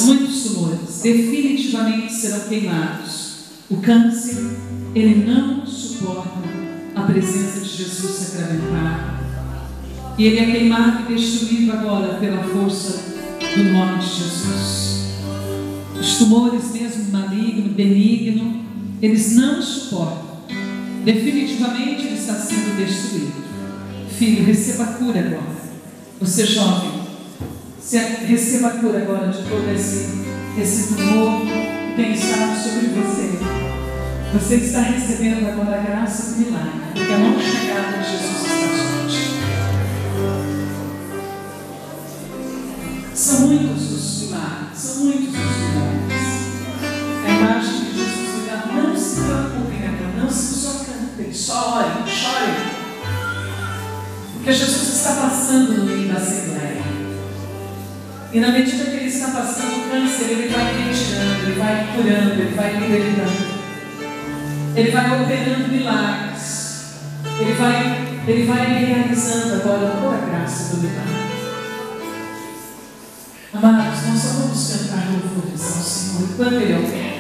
Muitos tumores definitivamente serão queimados. O câncer, ele não suporta a presença de Jesus sacramentado. E ele é queimado e destruído agora pela força do nome de Jesus. Os tumores mesmo maligno, benigno, eles não suportam. Definitivamente ele está sendo destruído. Filho, receba a cura agora. Você jovem, receba a cura agora de todo esse tumor que tem estado sobre você. Você está recebendo agora a graça do milagre, porque a mão chegada de Jesus está sobre ti. São muitos os milagres, são muitos os milagres. A imagem de Jesus me dá, não se preocupem agora, não se só cantem, só orem, chorem. Porque Jesus está passando no meio da Assembleia. E na medida que ele está passando o câncer, ele vai retirando, ele vai curando, ele vai libertando. Ele vai operando milagres. Ele vai realizando agora toda a graça do milagre. Amados, nós só vamos cantar louvores ao Senhor enquanto ele opera.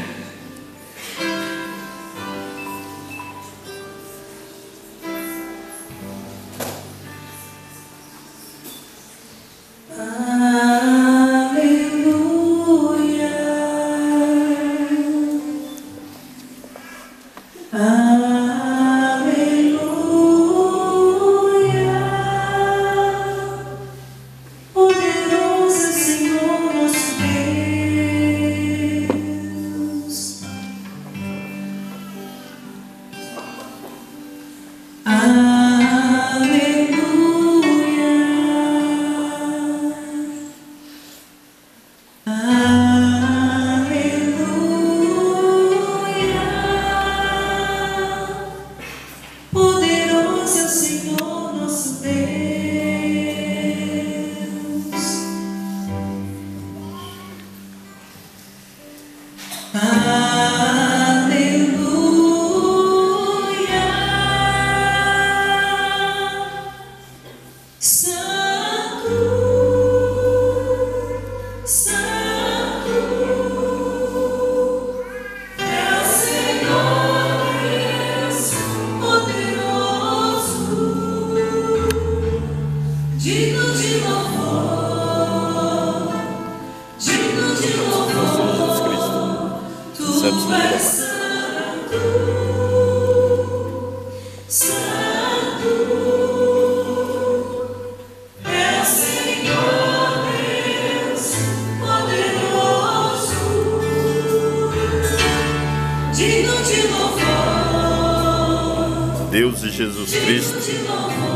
Deus e Jesus Cristo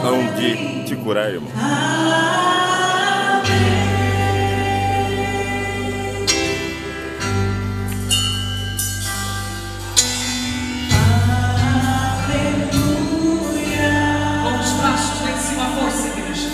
hão de te curar, irmão. Vamos braços lá em cima, força, igreja.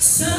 So